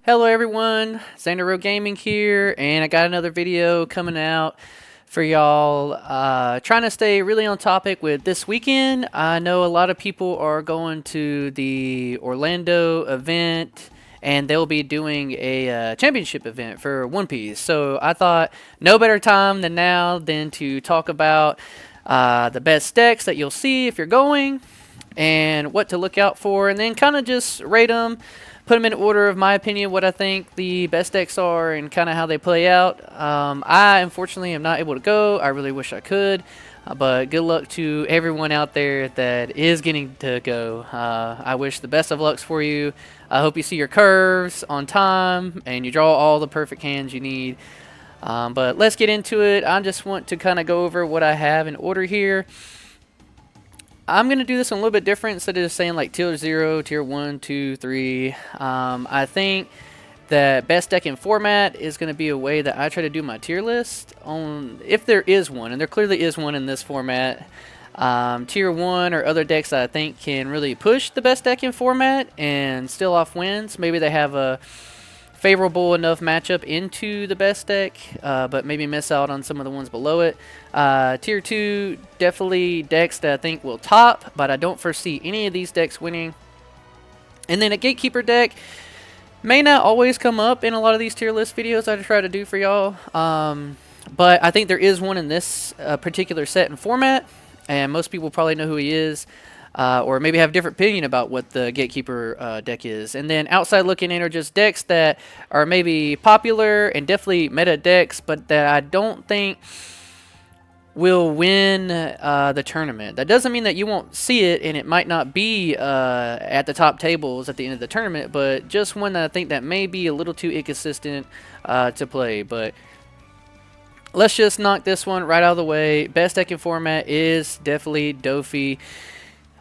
Hello everyone, Xander Gaming here, and I got another video coming out for y'all. Trying to stay really on topic with this weekend. I know a lot of people are going to the Orlando event, and they'll be doing a championship event for One Piece. So I thought no better time than now than to talk about the best decks that you'll see if you're going, and what to look out for, and then kind of just rate them, put them in order of my opinion, what I think the best decks are, and kind of how they play out. I unfortunately am not able to go. I really wish I could, but good luck to everyone out there that is getting to go. I wish the best of lucks for you. I hope you see your curves on time and you draw all the perfect hands you need. But let's get into it. I just want to kind of go over what I have in order here. I'm going to do this a little bit different instead of just saying like tier 0, tier 1, 2, 3. I think that best deck in format is going to be a way that I try to do my tier list, on if there is one, and there clearly is one in this format. Tier 1 or other decks that I think can really push the best deck in format and still off wins. Maybe they have a favorable enough matchup into the best deck, but maybe miss out on some of the ones below it. Tier 2, definitely decks that I think will top, but I don't foresee any of these decks winning. And then a Gatekeeper deck may not always come up in a lot of these tier list videos I try to do for y'all, but I think there is one in this particular set and format, and most people probably know who he is. Or maybe have a different opinion about what the Gatekeeper deck is. And then outside looking in are just decks that are maybe popular and definitely meta decks, but that I don't think will win the tournament. That doesn't mean that you won't see it and it might not be at the top tables at the end of the tournament, but just one that I think that may be a little too inconsistent to play. But let's just knock this one right out of the way. Best deck in format is definitely Dofi.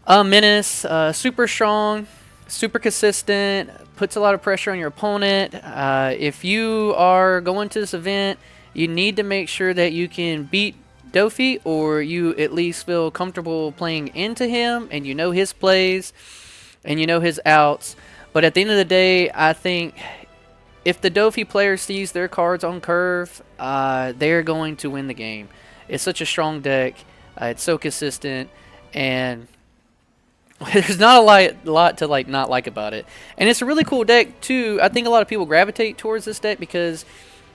Menace, super strong, super consistent, puts a lot of pressure on your opponent. If you are going to this event, you need to make sure that you can beat Dofi, or you at least feel comfortable playing into him, and you know his plays, and you know his outs. But at the end of the day, I think if the Dofi player sees their cards on curve, they're going to win the game. It's such a strong deck. It's so consistent, and there's not a lot to not like about it. And it's a really cool deck too. I think a lot of people gravitate towards this deck because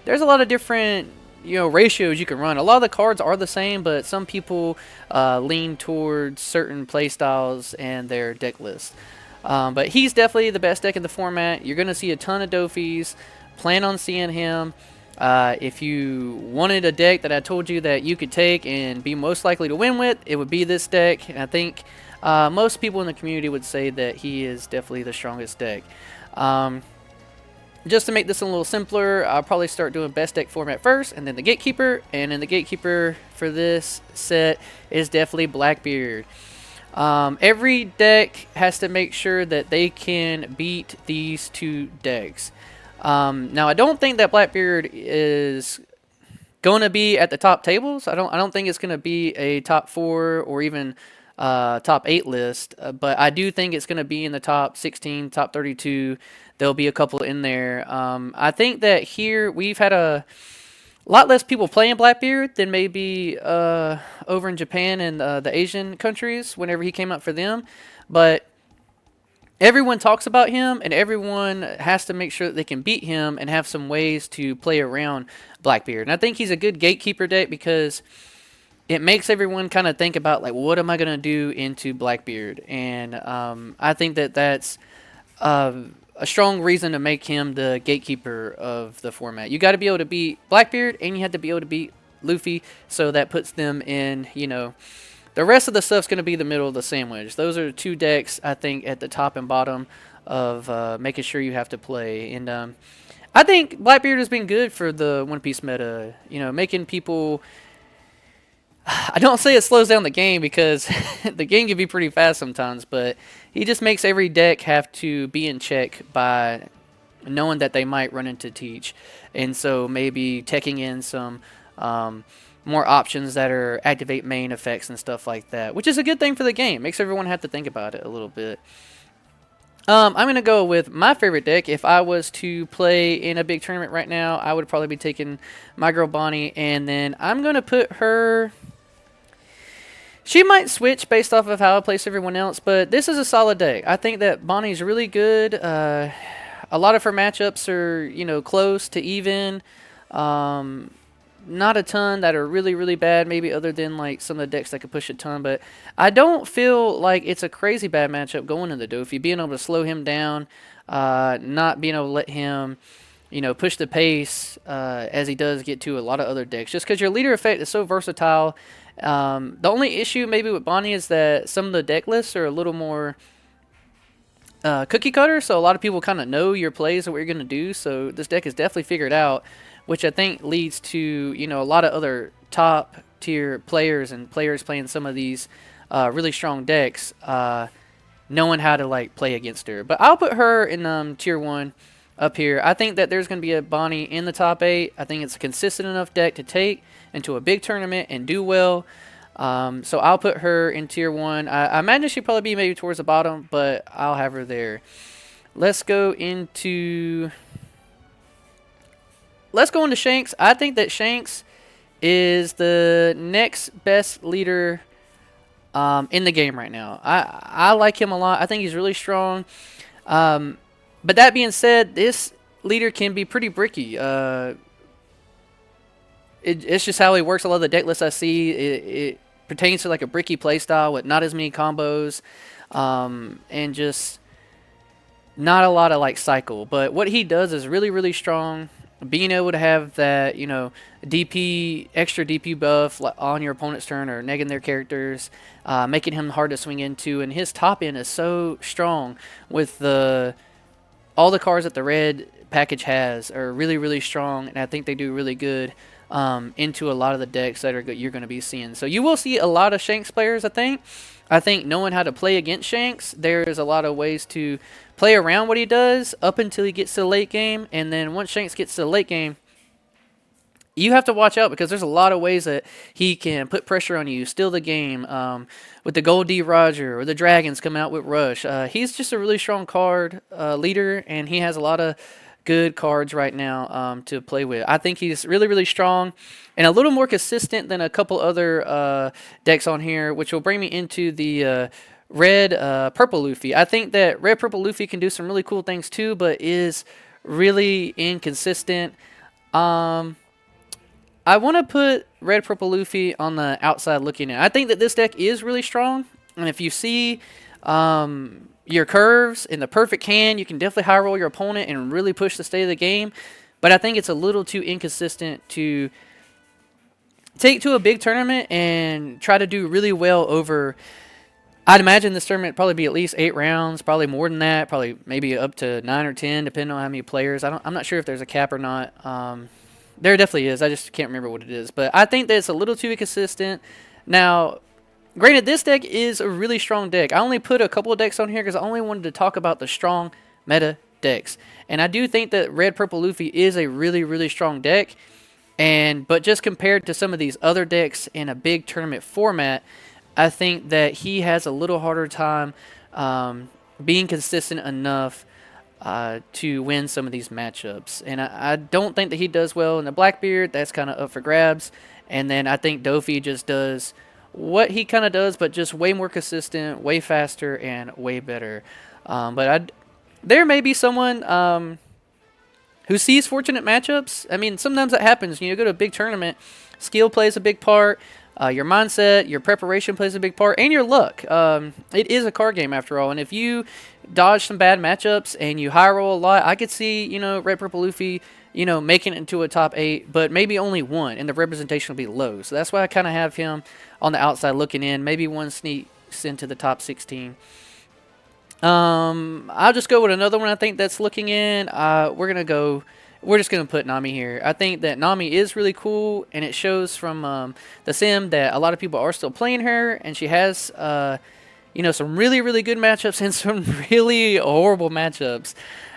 there's a lot of different ratios you can run. A lot of the cards are the same, but some people lean towards certain play styles and their deck list. But he's definitely the best deck in the format. You're going to see a ton of Dofis. Plan on seeing him. If you wanted a deck that I told you that you could take and be most likely to win with, it would be this deck. And I think most people in the community would say that he is definitely the strongest deck. Just to make this a little simpler, I'll probably start doing best deck format first, and then the Gatekeeper. And then the Gatekeeper for this set is definitely Blackbeard. Every deck has to make sure that they can beat these two decks. Now, I don't think that Blackbeard is going to be at the top tables. I don't think it's going to be a top 4 or even top 8 list, but I do think it's going to be in the top 16, top 32. There'll be a couple in there. I think that here we've had a lot less people playing Blackbeard than maybe over in Japan and the Asian countries whenever he came out for them. But everyone talks about him, and everyone has to make sure that they can beat him and have some ways to play around Blackbeard. And I think he's a good Gatekeeper deck because it makes everyone kind of think about, like, what am I going to do into Blackbeard? And I think that that's a strong reason to make him the Gatekeeper of the format. You got to be able to beat Blackbeard, and you have to be able to beat Luffy, so that puts them in, the rest of the stuff's going to be the middle of the sandwich. Those are two decks, I think, at the top and bottom of making sure you have to play. And I think Blackbeard has been good for the One Piece meta, making people... I don't say it slows down the game because the game can be pretty fast sometimes, but he just makes every deck have to be in check by knowing that they might run into Teach. And so maybe teching in some more options that are activate main effects and stuff like that, which is a good thing for the game. Makes everyone have to think about it a little bit. I'm going to go with my favorite deck. If I was to play in a big tournament right now, I would probably be taking my girl Bonnie, and then I'm going to put her... She might switch based off of how I place everyone else, but this is a solid deck. I think that Bonnie's really good. A lot of her matchups are, close to even. Not a ton that are really, really bad, maybe other than like some of the decks that could push a ton, but I don't feel like it's a crazy bad matchup going into Dofi. Being able to slow him down, not being able to let him, push the pace as he does get to a lot of other decks, just because your leader effect is so versatile. The only issue maybe with Bonnie is that some of the deck lists are a little more cookie cutter, so a lot of people kind of know your plays and what you're going to do, so this deck is definitely figured out, which I think leads to, a lot of other top tier players and players playing some of these really strong decks knowing how to like play against her. But I'll put her in tier 1 up here. I think that there's going to be a Bonnie in the top 8. I think it's a consistent enough deck to take into a big tournament and do well. So I'll put her in tier 1. I imagine she'd probably be maybe towards the bottom, but I'll have her there. Let's go into Shanks. I think that Shanks is the next best leader in the game right now. I like him a lot. I think he's really strong. But that being said, this leader can be pretty bricky. It's just how he works. A lot of the deck lists I see, it pertains to like a bricky playstyle with not as many combos, and just not a lot of like cycle. But what he does is really, really strong. Being able to have that, DP, extra DP buff on your opponent's turn or negging their characters, making him hard to swing into, and his top end is so strong with all the cards that the red package has are really, really strong, and I think they do really good into a lot of the decks that you're going to be seeing. So you will see a lot of Shanks players, I think. I think knowing how to play against Shanks, there's a lot of ways to play around what he does up until he gets to the late game, and then once Shanks gets to the late game, you have to watch out because there's a lot of ways that he can put pressure on you, steal the game, with the Gold D Roger or the Dragons come out with Rush. He's just a really strong card leader, and he has a lot of good cards right now to play with. I think he's really, really strong and a little more consistent than a couple other decks on here, which will bring me into the red purple Luffy. I think that red purple Luffy can do some really cool things too, but is really inconsistent. I want to put red purple Luffy on the outside looking in. I think that this deck is really strong, and if you see your curves in the perfect hand, you can definitely high roll your opponent and really push the state of the game. But I think it's a little too inconsistent to take to a big tournament and try to do really well over. I'd imagine this tournament probably be at least 8 rounds, probably more than that, probably maybe up to 9 or 10, depending on how many players. I'm not sure if there's a cap or not. There definitely is. I just can't remember what it is. But I think that it's a little too inconsistent. Now, granted, this deck is a really strong deck. I only put a couple of decks on here because I only wanted to talk about the strong meta decks. And I do think that Red Purple Luffy is a really, really strong deck. But just compared to some of these other decks in a big tournament format, I think that he has a little harder time being consistent enough to win some of these matchups. And I don't think that he does well in the Blackbeard. That's kind of up for grabs. And then I think Dofi just does what he kind of does, but just way more consistent, way faster, and way better. There may be someone who sees fortunate matchups. I mean, sometimes that happens. You go to a big tournament, skill plays a big part, your mindset, your preparation plays a big part, and your luck. It is a card game after all, and if you dodge some bad matchups and you high roll a lot, I could see, Red Purple Luffy, making it into a top 8, but maybe only 1, and the representation will be low. So that's why I kind of have him on the outside looking in. Maybe 1 sneaks into the top 16. I'll just go with another one I think that's looking in. We're just going to put Nami here. I think that Nami is really cool, and it shows from the sim that a lot of people are still playing her, and she has some really, really good matchups and some really horrible matchups.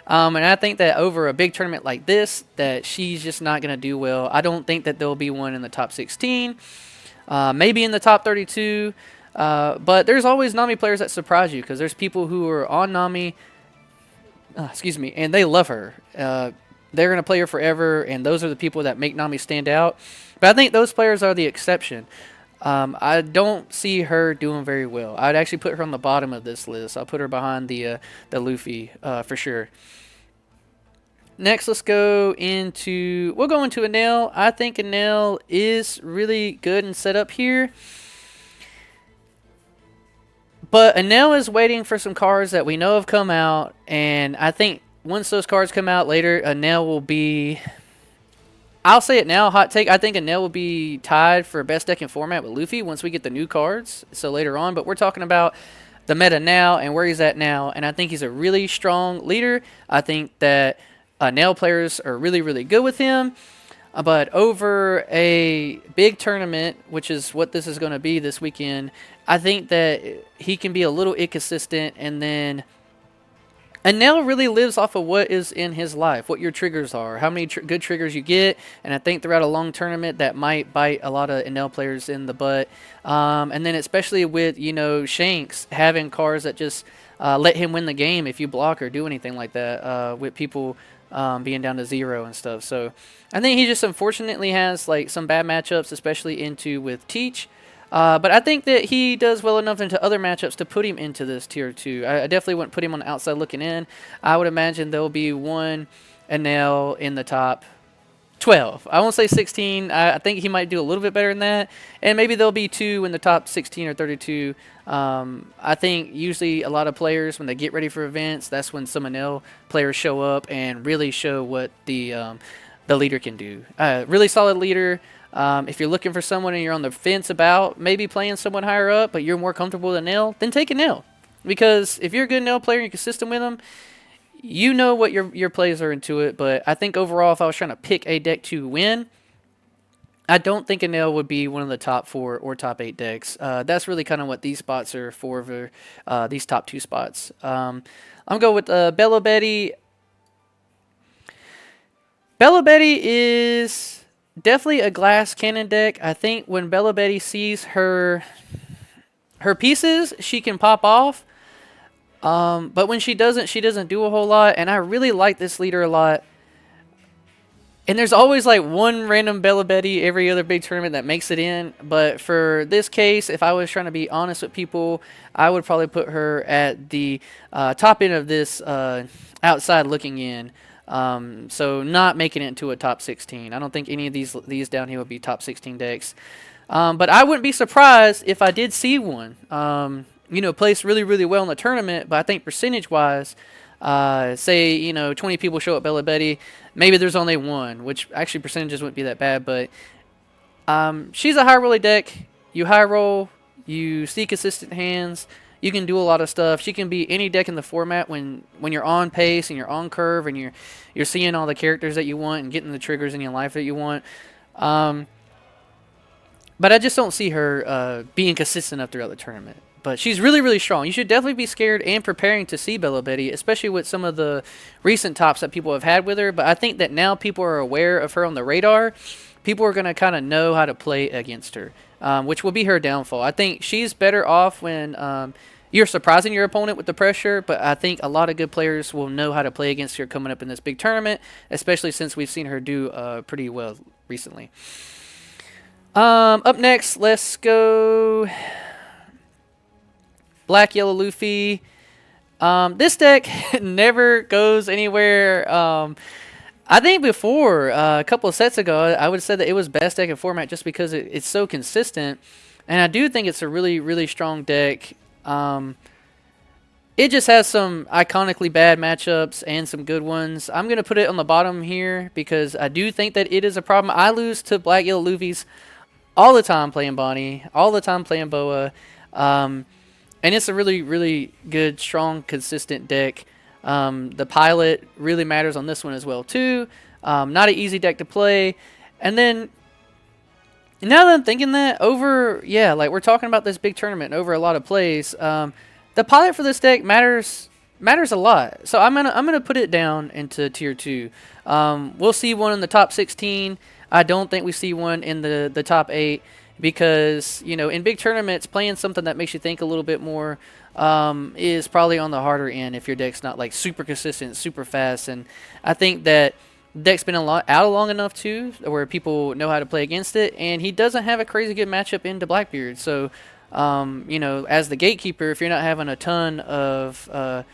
And I think that over a big tournament like this, that she's just not going to do well. I don't think that there'll be one in the top 16, maybe in the top 32. But there's always Nami players that surprise you, because there's people who are on Nami excuse me, and they love her. They're going to play her forever, and those are the people that make Nami stand out. But I think those players are the exception. I don't see her doing very well. I'd actually put her on the bottom of this list. I'll put her behind the Luffy for sure. Next, let's go into... We'll go into Enel. I think Enel is really good and set up here. But Enel is waiting for some cards that we know have come out. And I think once those cards come out later, Enel will be... I'll say it now, hot take. I think Enel will be tied for best deck in format with Luffy once we get the new cards. So later on. But we're talking about the meta now and where he's at now. And I think he's a really strong leader. I think that... Nail players are really, really good with him. But over a big tournament, which is what this is going to be this weekend, I think that he can be a little inconsistent. And then Enel really lives off of what is in his life, what your triggers are, how many good triggers you get. And I think throughout a long tournament, that might bite a lot of Enel players in the butt. And then especially with, you know, Shanks having cards that just let him win the game if you block or do anything like that with people... being down to 0 and stuff. So I think he just unfortunately has like some bad matchups, especially into with Teach. But I think that he does well enough into other matchups to put him into this tier 2. I definitely wouldn't put him on the outside looking in. I would imagine there'll be one Enel in the top 12. I won't say 16. I think he might do a little bit better than that. And maybe there'll be 2 in the top 16 or 32. I think usually a lot of players, when they get ready for events, that's when some Enel players show up and really show what the leader can do. Really solid leader. If you're looking for someone and you're on the fence about maybe playing someone higher up, but you're more comfortable with Enel, then take Enel. Because if you're a good Enel player and you're consistent with them, you know what your plays are into it. But I think overall, if I was trying to pick a deck to win, I don't think Enel would be one of the top 4 or top 8 decks. That's really kind of what these spots are for these top 2 spots. I'm going to go with Bella Betty. Bella Betty is definitely a glass cannon deck. I think when Bella Betty sees her pieces, she can pop off. But when she doesn't do a whole lot. And I really like this leader a lot. And there's always like one random Bella Betty every other big tournament that makes it in. But for this case, if I was trying to be honest with people, I would probably put her at the top end of this outside looking in. So not making it into a top 16. I don't think any of these down here would be top 16 decks. But I wouldn't be surprised if I did see one. You know, placed really, really well in the tournament. But I think percentage-wise, say, you know, 20 people show up Bella Betty, maybe there's only one, which actually percentages wouldn't be that bad. But she's a high rolling deck. You high roll, you see consistent hands, you can do a lot of stuff. She can be any deck in the format when you're on pace and you're on curve and you're seeing all the characters that you want and getting the triggers in your life that you want. But I just don't see her being consistent up throughout the tournament. But she's really, really strong. You should definitely be scared and preparing to see Bella Betty, especially with some of the recent tops that people have had with her. But I think that now people are aware of her on the radar. People are going to kind of know how to play against her, which will be her downfall. I think she's better off when you're surprising your opponent with the pressure. But I think a lot of good players will know how to play against her coming up in this big tournament, especially since we've seen her do pretty well recently. Up next, let's go... Black Yellow Luffy. This deck never goes anywhere. I think before, a couple of sets ago, I would have said that it was best deck in format just because it's so consistent. And I do think it's a really, really strong deck. It just has some iconically bad matchups and some good ones. I'm going to put it on the bottom here because I do think that it is a problem. I lose to Black Yellow Luffy's all the time playing Bonnie, all the time playing Boa. And it's a really, really good, strong, consistent deck. The pilot really matters on this one as well, too. Not an easy deck to play. And then, now that I'm thinking that, like we're talking about this big tournament over a lot of plays, the pilot for this deck matters a lot. So I'm gonna put it down into tier 2. We'll see one in the top 16. I don't think we see one in the top 8. because, you know, in big tournaments, playing something that makes you think a little bit more is probably on the harder end if your deck's not like super consistent, super fast. And I think that deck's been out long enough too, where people know how to play against it, and he doesn't have a crazy good matchup into Blackbeard. So, you know, as the gatekeeper, if you're not having a ton of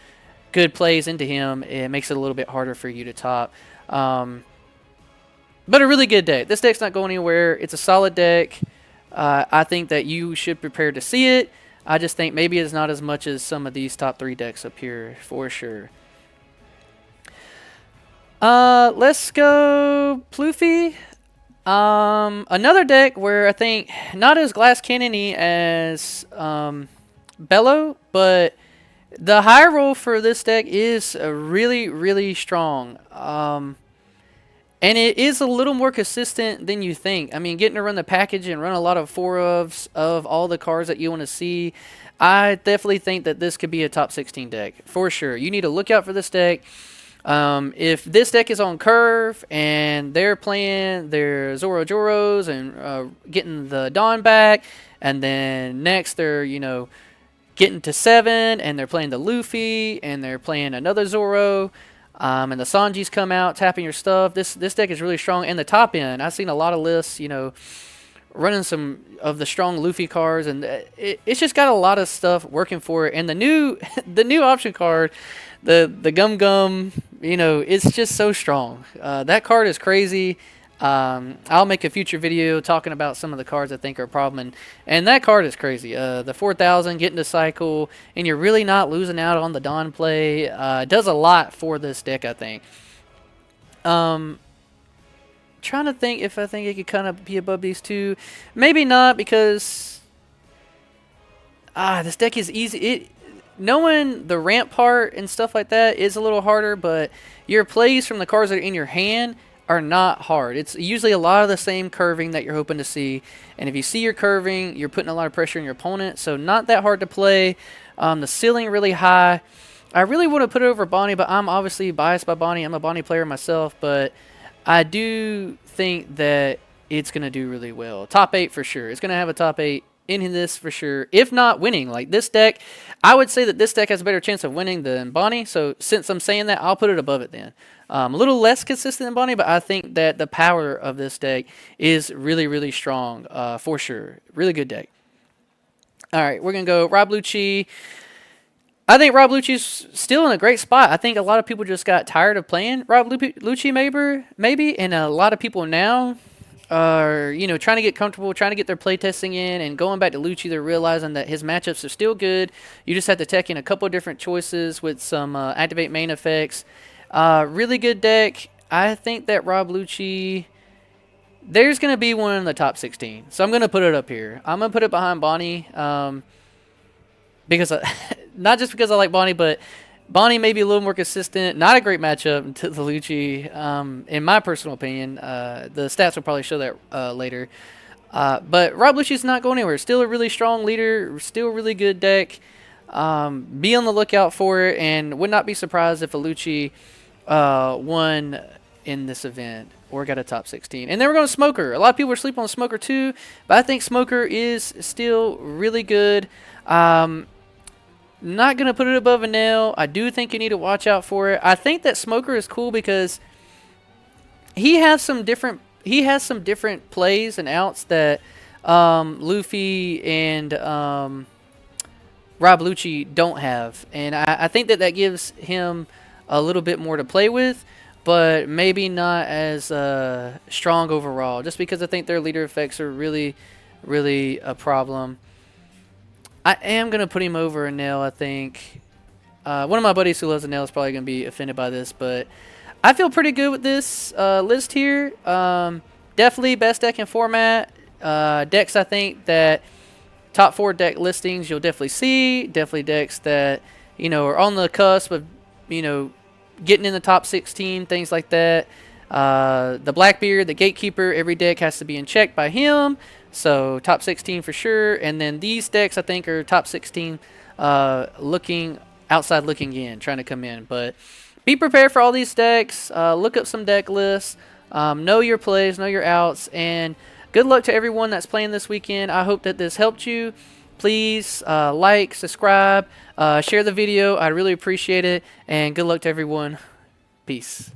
good plays into him, it makes it a little bit harder for you to top. But a really good deck. This deck's not going anywhere. It's a solid deck. I think that you should prepare to see it. I just think maybe it's not as much as some of these top 3 decks up here for sure. Let's go Ploofy. Another deck where I think not as glass cannon-y as Bello, but the high roll for this deck is really, really strong. And it is a little more consistent than you think. I mean, getting to run the package and run a lot of 4-ofs of all the cards that you want to see, I definitely think that this could be a top 16 deck for sure. You need to look out for this deck. If this deck is on curve and they're playing their Zoro Joros and getting the Dawn back, and then next they're, you know, getting to 7 and they're playing the Luffy and they're playing another Zoro, and the Sanjis come out tapping your stuff, this deck is really strong. And the top end, I've seen a lot of lists, you know, running some of the strong Luffy cards, and it's just got a lot of stuff working for it. And the new the new option card, the Gum Gum, you know, it's just so strong. That card is crazy. I'll make a future video talking about some of the cards I think are a problem, and that card is crazy. The 4,000 getting to cycle, and you're really not losing out on the Dawn play. Does a lot for this deck, I think. Trying to think if I think it could kind of be above these two. Maybe not, because this deck is easy. Knowing the ramp part and stuff like that is a little harder, but your plays from the cards that are in your hand are not hard. It's usually a lot of the same curving that you're hoping to see, and if you see your curving, you're putting a lot of pressure on your opponent, so not that hard to play. The ceiling really high. I really want to put it over Bonnie, but I'm obviously biased by Bonnie. I'm a Bonnie player myself, but I do think that it's going to do really well. Top 8 for sure. It's going to have a top 8 in this for sure, if not winning. Like, this deck, I would say that this deck has a better chance of winning than Bonnie, so since I'm saying that, I'll put it above it then. A little less consistent than Bonnie, but I think that the power of this deck is really, really strong for sure. Really good deck. All right, we're going to go Rob Lucci. I think Rob Lucci's still in a great spot. I think a lot of people just got tired of playing Rob Lucci maybe, and a lot of people now are, you know, trying to get comfortable, trying to get their playtesting in, and going back to Lucci, they're realizing that his matchups are still good. You just have to tech in a couple of different choices with some activate main effects. Really good deck. I think that Rob Lucci, there's going to be one in the top 16. So I'm going to put it up here. I'm going to put it behind Bonnie. Because not just because I like Bonnie, but Bonnie may be a little more consistent. Not a great matchup to the Lucci, in my personal opinion. The stats will probably show that later. But Rob Lucci's not going anywhere. Still a really strong leader. Still a really good deck. Be on the lookout for it, and would not be surprised if a Lucci won in this event or got a top 16. And then we're going to Smoker. A lot of people are sleeping on Smoker too, but I think Smoker is still really good. Not going to put it above a nail. I do think you need to watch out for it. I think that Smoker is cool because he has some different plays and outs that Luffy and Rob Lucci don't have. And I think that gives him a little bit more to play with, but maybe not as strong overall, just because I think their leader effects are really, really a problem. I am going to put him over a nail, I think. One of my buddies who loves a nail is probably going to be offended by this, but I feel pretty good with this list here. Definitely best deck in format. Decks, I think, that top 4 deck listings you'll definitely see. Definitely decks that, you know, are on the cusp of, you know, getting in the top 16, things like that. The Blackbeard, the Gatekeeper, every deck has to be in check by him. So top 16 for sure. And then these decks, I think, are top 16 looking outside looking in, trying to come in. But be prepared for all these decks. Look up some deck lists. Know your plays, know your outs. And good luck to everyone that's playing this weekend. I hope that this helped you. Please like, subscribe, share the video. I really appreciate it. And good luck to everyone. Peace.